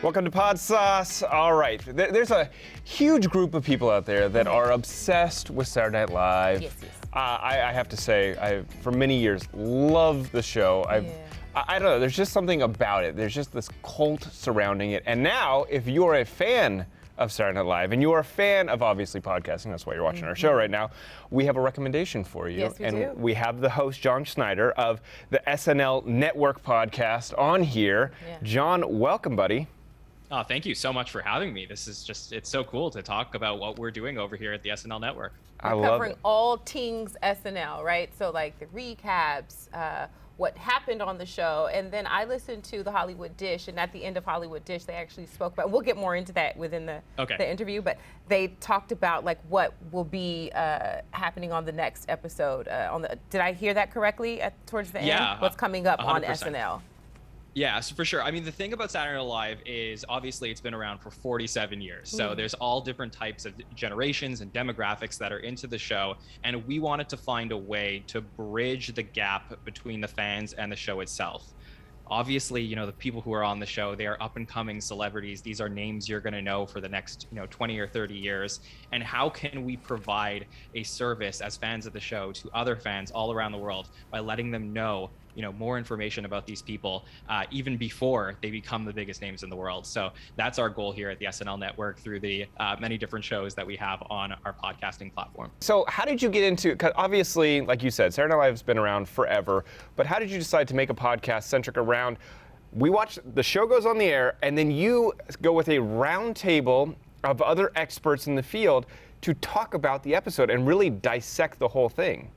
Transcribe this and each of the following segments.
Welcome to Podsauce. All right, there's a huge group of people out there that are obsessed with Saturday Night Live. Yes. I have to say, I for many years loved the show. I don't know, there's just something about it. There's just this cult surrounding it. And now, if you're a fan of Saturday Night Live, and you are a fan of, obviously, podcasting, that's why you're watching our show right now, we have a recommendation for you. Yes, we do. We have the host, Jon Schneider, of the SNL Network podcast on here. Yeah. Jon, welcome, buddy. Oh, thank you so much for having me. This is just, it's so cool to talk about what we're doing over here at the SNL Network. I We're love covering it. all things SNL, right? So like the recaps, what happened on the show, and then I listened to the Hollywood Dish, and at the end of Hollywood Dish, they actually spoke about, we'll get more into that within the interview, but they talked about like what will be happening on the next episode. Did I hear that correctly towards the end? What's coming up 100%. On SNL? Yeah, so for sure. I mean, the thing about Saturday Night Live is obviously it's been around for 47 years. So there's all different types of generations and demographics that are into the show. And we wanted to find a way to bridge the gap between the fans and the show itself. Obviously, you know, the people who are on the show, they are up and coming celebrities. These are names you're going to know for the next, 20 or 30 years. And how can we provide a service as fans of the show to other fans all around the world by letting them know, more information about these people even before they become the biggest names in the world. So that's our goal here at the SNL Network through the many different shows that we have on our podcasting platform. So how did you get into, because obviously, like you said, Saturday Night Live has been around forever, but how did you decide to make a podcast centric around, we watch, the show goes on the air, and then you go with a roundtable of other experts in the field to talk about the episode and really dissect the whole thing?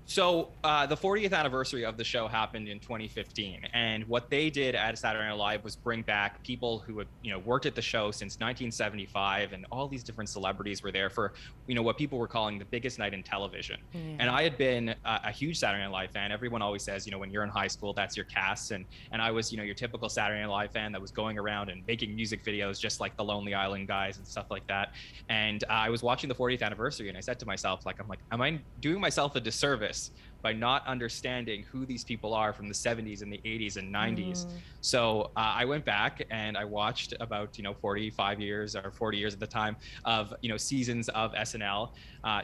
So the 40th anniversary of the show happened in 2015, and what they did at Saturday Night Live was bring back people who had worked at the show since 1975, and all these different celebrities were there for what people were calling the biggest night in television. And I had been a huge Saturday Night Live fan. Everyone always says, when you're in high school, that's your cast, and I was your typical Saturday Night Live fan that was going around and making music videos just like the Lonely Island guys and stuff like that. And I was watching the 40th anniversary, and I said to myself, am I doing myself a disservice by not understanding who these people are from the 70s and the 80s and 90s. So I went back and I watched about 45 years or 40 years at the time of seasons of SNL.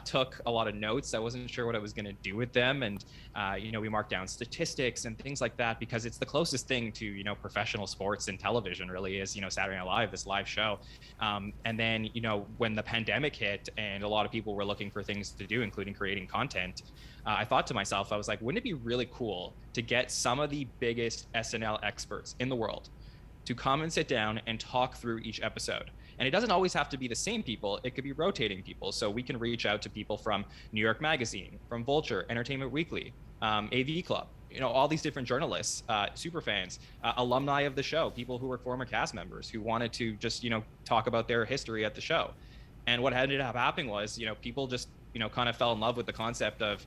Took a lot of notes. I wasn't sure what I was going to do with them, and we marked down statistics and things like that because it's the closest thing to professional sports and television really is Saturday Night Live, this live show. And then when the pandemic hit and a lot of people were looking for things to do, including creating content, I thought to myself, I was like, wouldn't it be really cool to get some of the biggest SNL experts in the world to come and sit down and talk through each episode? And it doesn't always have to be the same people. It could be rotating people. So we can reach out to people from New York Magazine, from Vulture, Entertainment Weekly, AV Club, all these different journalists, super fans, alumni of the show, people who were former cast members who wanted to just, talk about their history at the show. And what ended up happening was, people just, kind of fell in love with the concept of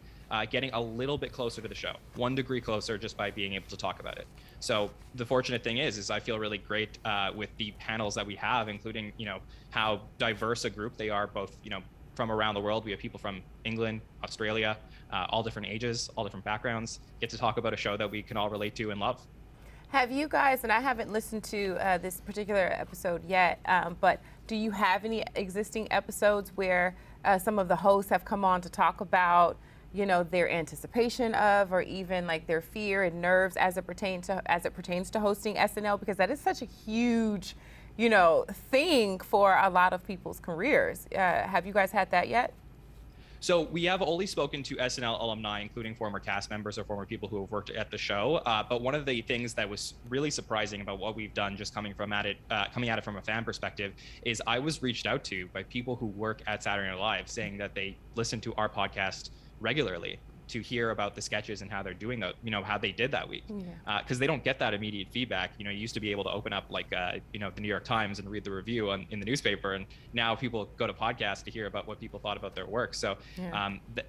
getting a little bit closer to the show, 1 degree closer just by being able to talk about it. So the fortunate thing is I feel really great with the panels that we have, including, how diverse a group they are, both, from around the world. We have people from England, Australia, all different ages, all different backgrounds, get to talk about a show that we can all relate to and love. Have you guys, and I haven't listened to this particular episode yet, but do you have any existing episodes where some of the hosts have come on to talk about their anticipation of, or even like their fear and nerves as it pertains to hosting SNL, because that is such a huge, thing for a lot of people's careers. Have you guys had that yet? So we have only spoken to SNL alumni, including former cast members or former people who have worked at the show. But one of the things that was really surprising about what we've done, just coming at it from a fan perspective, is I was reached out to by people who work at Saturday Night Live saying that they listen to our podcast regularly to hear about the sketches and how they're doing that, how they did that week. Because they don't get that immediate feedback. You used to be able to open up like, the New York Times and read the review in the newspaper. And now people go to podcasts to hear about what people thought about their work. So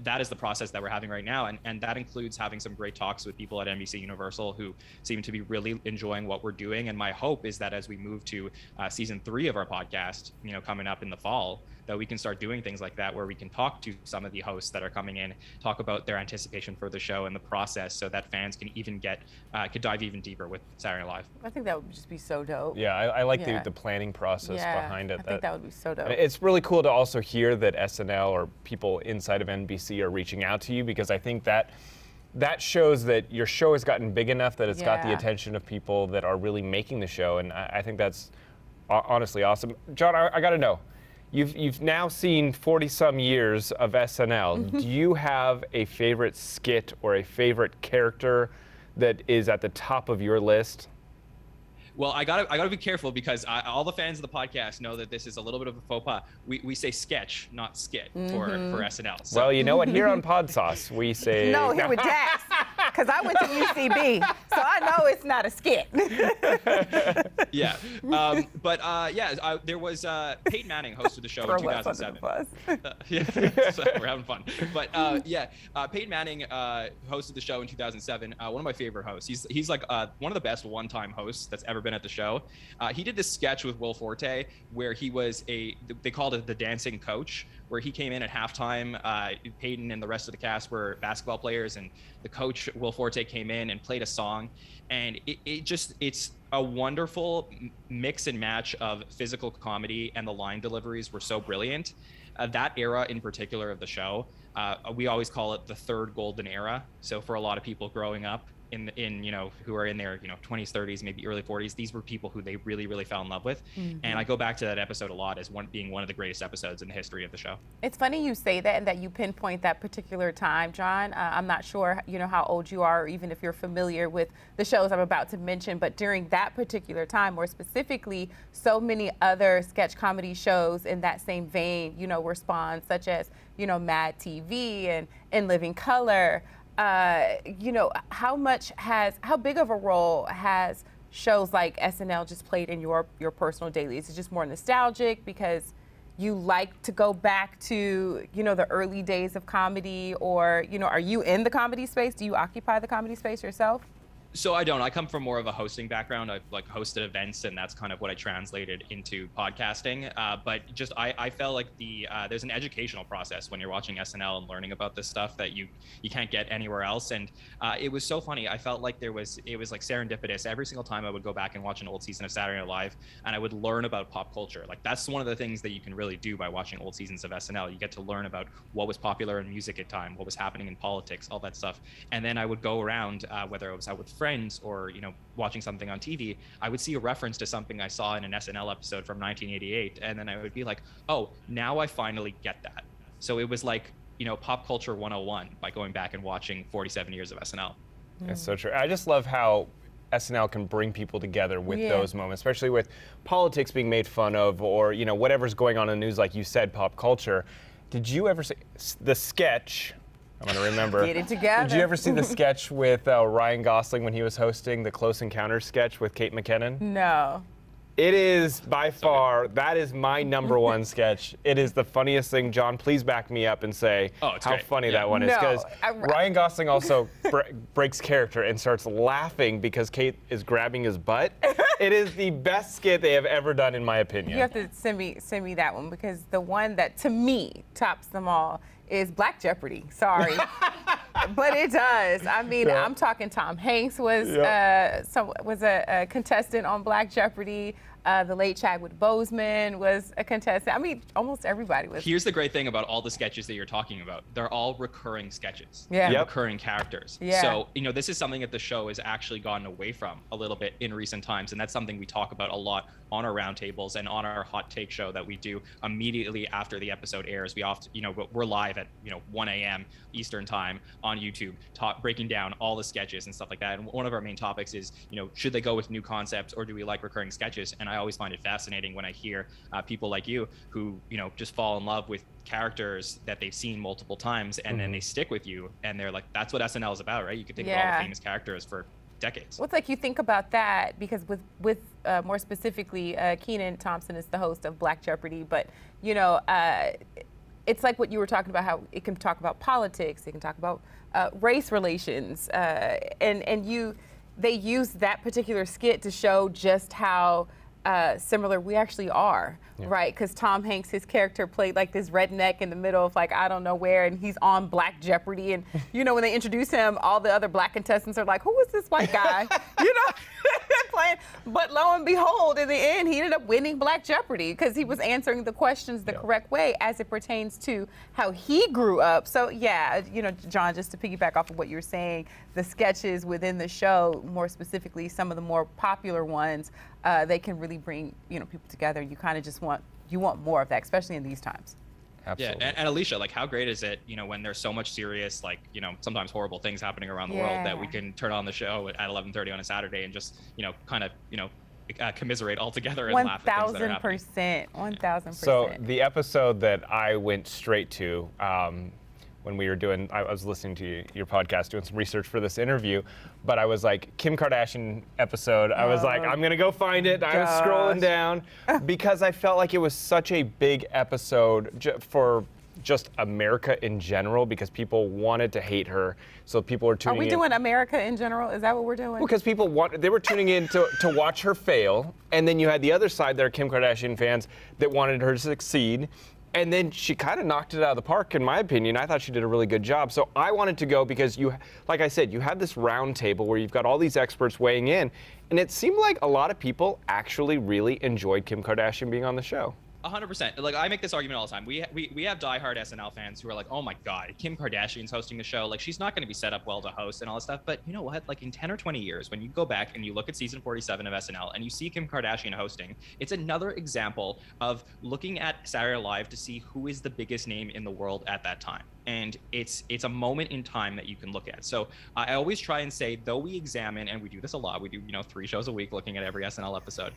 that is the process that we're having right now. And that includes having some great talks with people at NBC Universal who seem to be really enjoying what we're doing. And my hope is that as we move to season 3 of our podcast, coming up in the fall, that we can start doing things like that, where we can talk to some of the hosts that are coming in, talk about their anticipation for the show and the process, so that fans can even could dive even deeper with Saturday Night Live. I think that would just be so dope. Yeah, I like the planning process behind it. I think that would be so dope. It's really cool to also hear that SNL or people inside of NBC are reaching out to you, because I think that shows that your show has gotten big enough that it's got the attention of people that are really making the show, and I think that's honestly awesome. Jon, I got to know, you've now seen 40-some years of SNL. Do you have a favorite skit or a favorite character that is at the top of your list? Well, I gotta be careful, because all the fans of the podcast know that this is a little bit of a faux pas. We say sketch, not skit, for SNL. So. Well, you know what? Here on Podsauce, we say... No, here with Dax, because I went to UCB, so I know it's not a skit. Yeah. There was Peyton Manning hosted the show in 2007. So we're having fun. But Peyton Manning hosted the show in 2007. One of my favorite hosts. He's like one of the best one-time hosts that's ever been at the show. He did this sketch with Will Forte where he was they called it the dancing coach, where he came in at halftime. Peyton and the rest of the cast were basketball players, and the coach, Will Forte, came in and played a song. And it's a wonderful mix and match of physical comedy, and the line deliveries were so brilliant. That era in particular of the show, we always call it the third golden era. So for a lot of people growing up in who are in their 20s, 30s, maybe early 40s, these were people who they really, really fell in love with. And I go back to that episode a lot as being one of the greatest episodes in the history of the show. It's funny you say that, and that you pinpoint that particular time, Jon. I'm not sure how old you are, or even if you're familiar with the shows I'm about to mention, but during that particular time, more specifically, so many other sketch comedy shows in that same vein, were spawned, such as Mad TV and In Living Color. How big of a role has shows like SNL just played in your personal daily? Is it just more nostalgic because you like to go back to, the early days of comedy, or, are you in the comedy space? Do you occupy the comedy space yourself? So I don't. I come from more of a hosting background. I've hosted events, and that's kind of what I translated into podcasting. But I felt like there's an educational process when you're watching SNL and learning about this stuff that you can't get anywhere else. And it was so funny. I felt like it was like serendipitous. Every single time I would go back and watch an old season of Saturday Night Live, and I would learn about pop culture. Like, that's one of the things that you can really do by watching old seasons of SNL. You get to learn about what was popular in music at time, what was happening in politics, all that stuff. And then I would go around, whether it was out with friends or watching something on TV, I would see a reference to something I saw in an SNL episode from 1988, and then I would be like, oh, now I finally get that. So it was like pop culture 101 by going back and watching 47 years of SNL. That's so true. I just love how SNL can bring people together with those moments, especially with politics being made fun of, or whatever's going on in the news, like you said, pop culture. Did you ever see the sketch? I'm going to remember. Get it together. Did you ever see the sketch with Ryan Gosling when he was hosting the Close Encounters sketch with Kate McKinnon? No. It is by far, that is my number one sketch. It is the funniest thing. Jon, please back me up and say how great. funny that one is. Because Ryan Gosling also breaks character and starts laughing because Kate is grabbing his butt. It is the best skit they have ever done, in my opinion. You have to send me that one, because the one that, to me, tops them all is Black Jeopardy. Sorry. But it does. I mean, I'm talking Tom Hanks was a contestant on Black Jeopardy. The Late Chadwick Boseman was a contestant. I mean, almost everybody was. Here's the great thing about all the sketches that you're talking about. They're all recurring sketches. Yeah. Yep. Recurring characters. Yeah. So, this is something that the show has actually gotten away from a little bit in recent times. And that's something we talk about a lot on our roundtables and on our hot take show that we do immediately after the episode airs. We often, we're live at, 1 a.m. Eastern time on YouTube, breaking down all the sketches and stuff like that. And one of our main topics is, should they go with new concepts, or do we like recurring sketches? And I always find it fascinating when I hear people like you who, just fall in love with characters that they've seen multiple times, and then they stick with you, and they're like, that's what SNL is about, right? You could think of all the famous characters for decades. Well, it's like you think about that, because with more specifically, Kenan Thompson is the host of Black Jeopardy, but it's like what you were talking about, how it can talk about politics, it can talk about race relations, and they use that particular skit to show just how similar we actually are, right? Because Tom Hanks, his character played like this redneck in the middle of like I don't know where, and he's on Black Jeopardy, and you know when they introduce him, all the other black contestants are like, who is this white guy? You know, playing. But lo and behold, in the end, he ended up winning Black Jeopardy because he was answering the questions the correct way as it pertains to how he grew up. So yeah, you know, John, just to piggyback off of what you were saying, the sketches within the show, more specifically, some of the more popular ones, they can really bring people together. You kind of just want more of that, especially in these times. Absolutely. Yeah, and Alesha, like how great is it, when there's so much serious, like, sometimes horrible things happening around the world that we can turn on the show at 11:30 on a Saturday and just, kind of, commiserate all together and laugh at things that are happening. 1,000%. So the episode that I went straight to when we were I was listening to your podcast, doing some research for this interview, but I was like, Kim Kardashian episode, I was like, I'm gonna go find it. I was scrolling down because I felt like it was such a big episode for just America in general, because people wanted to hate her. So people were tuning in. Are we doing America in general? Is that what we're doing? Because people they were tuning in to watch her fail. And then you had the other side there, Kim Kardashian fans, that wanted her to succeed. And then she kind of knocked it out of the park, in my opinion. I thought she did a really good job. So I wanted to go because like I said, you had this round table where you've got all these experts weighing in. And it seemed like a lot of people actually really enjoyed Kim Kardashian being on the show. 100%. Like I make this argument all the time. We have diehard SNL fans who are like, oh my God, Kim Kardashian's hosting the show. Like she's not going to be set up well to host and all this stuff. But you know what? Like in 10 or 20 years, when you go back and you look at season 47 of SNL and you see Kim Kardashian hosting, it's another example of looking at Saturday Night Live to see who is the biggest name in the world at that time. And it's a moment in time that you can look at. So I always try and say, though we examine, and we do this a lot, we do 3 shows a week looking at every SNL episode.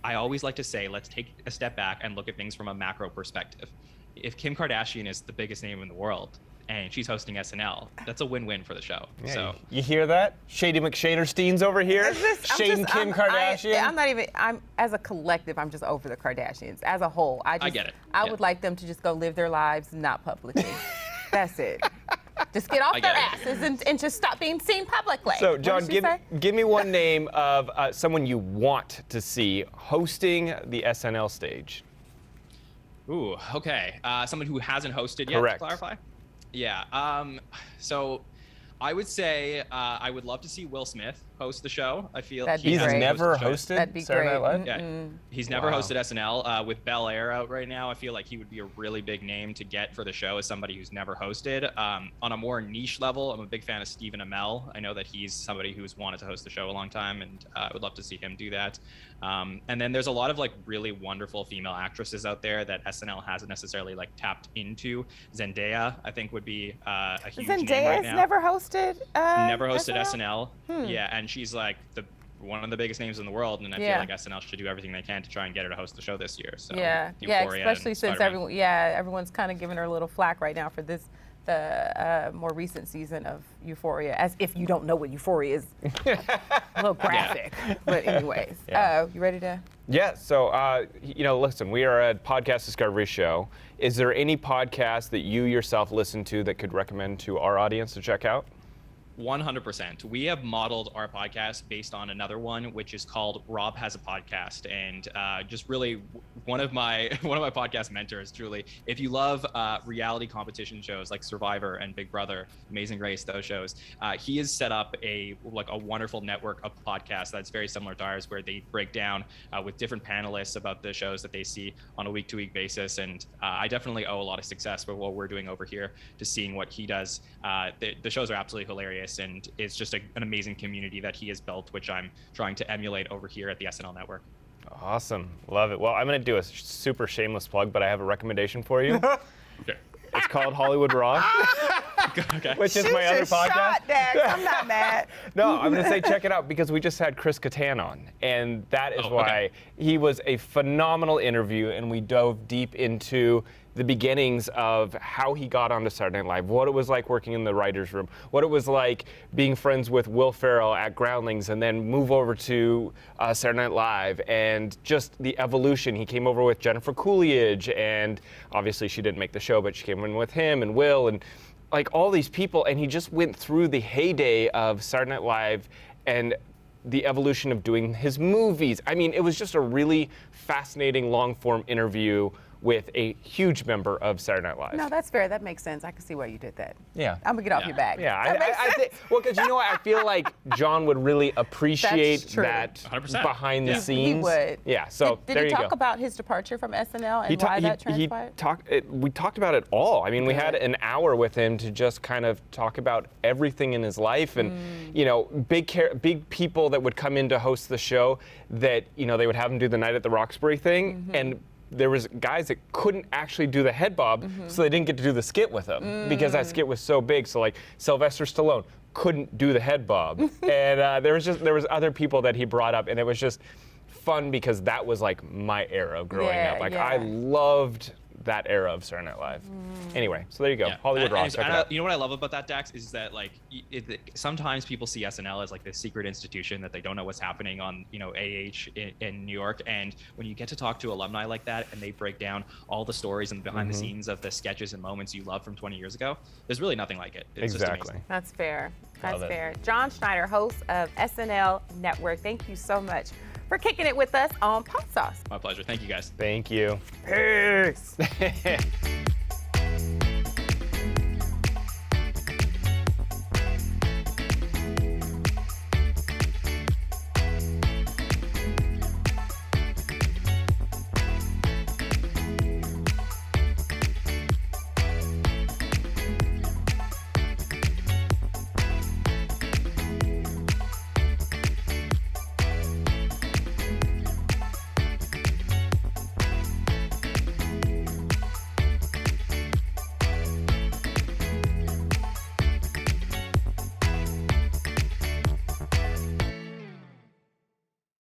I always like to say, let's take a step back and look at things from a macro perspective. If Kim Kardashian is the biggest name in the world and she's hosting SNL, that's a win-win for the show. Yeah, so you hear that? Shady McShaderstein's over here. Shading Kim Kardashian. I'm as a collective, I'm just over the Kardashians. As a whole, I get it. I would like them to just go live their lives, not publicly. That's it. Just get off their asses and just stop being seen publicly. So, John, give me one name of someone you want to see hosting the SNL stage. Ooh, okay. Someone who hasn't hosted yet, Correct. to clarify? Yeah. So I would say I would love to see Will Smith host the show. I feel he's never hosted That'd be Saturday Night Live? Yeah, he's never hosted SNL. With Bel Air out right now, I feel like he would be a really big name to get for the show as somebody who's never hosted. On a more niche level, I'm a big fan of Stephen Amell. I know that he's somebody who's wanted to host the show a long time, and I would love to see him do that. And then there's a lot of like really wonderful female actresses out there that SNL hasn't necessarily like tapped into. Zendaya, I think, would be a huge name right now. Never hosted. Never hosted SNL. Yeah, and she's like one of the biggest names in the world, and I feel like SNL should do everything they can to try and get her to host the show this year. So especially since everyone's kind of giving her a little flack right now for the more recent season of Euphoria, as if you don't know what Euphoria is. A little graphic, but anyways, you ready to? Yeah. So listen, we are a podcast discovery show. Is there any podcast that you yourself listen to that could recommend to our audience to check out? 100%. We have modeled our podcast based on another one, which is called Rob Has a Podcast, and just really one of my podcast mentors. Truly, if you love reality competition shows like Survivor and Big Brother, Amazing Race, those shows, he has set up a wonderful network of podcasts that's very similar to ours, where they break down with different panelists about the shows that they see on a week-to-week basis. And I definitely owe a lot of success for what we're doing over here to seeing what he does. The shows are absolutely hilarious, and it's just an amazing community that he has built, which I'm trying to emulate over here at the SNL Network. Awesome. Love it. Well, I'm going to do a super shameless plug, but I have a recommendation for you. Okay. It's called Hollywood Raw, Okay. which is my other podcast. Shot, Dax. I'm not mad. No, I'm going to say check it out because we just had Chris Kattan on, and that is why he was a phenomenal interview, and we dove deep into the beginnings of how he got onto Saturday Night Live, what it was like working in the writer's room, what it was like being friends with Will Ferrell at Groundlings and then move over to Saturday Night Live, and just the evolution. He came over with Jennifer Coolidge, and obviously she didn't make the show, but she came in with him and Will and like all these people, and he just went through the heyday of Saturday Night Live and the evolution of doing his movies. I mean, it was just a really fascinating long-form interview with a huge member of Saturday Night Live. No, that's fair. That makes sense. I can see why you did that. Yeah. I'm gonna get off your back. Yeah, That makes I sense. think, well, because you know what, I feel like Jon would really appreciate That's true. that 100%. behind the Yeah. scenes. He would. Yeah, so Did there he you talk go. about his departure from SNL and why that transpired? We talked about it all. I mean, we had Good. an hour with him to just kind of talk about everything in his life, and big people that would come in to host the show that they would have him do the Night at the Roxbury thing, and there was guys that couldn't actually do the head bob, so they didn't get to do the skit with him because that skit was so big. So like Sylvester Stallone couldn't do the head bob, and there was other people that he brought up, and it was just fun because that was like my era growing Yeah, up. Like yeah. I loved that era of Saturday Night Live. Anyway, so there you go. Yeah. Hollywood And- Rock. and Check it out. You know what I love about that, Dax, is that like sometimes people see SNL as like this secret institution that they don't know what's happening on AH in New York, and when you get to talk to alumni like that and they break down all the stories and behind the scenes of the sketches and moments you love from 20 years ago, there's really nothing like it. It's just Exactly. amazing. That's fair. That's Love it. fair. Jon Schneider, host of SNL Network. Thank you so much for kicking it with us on Podsauce. My pleasure. Thank you guys. Thank you. Peace.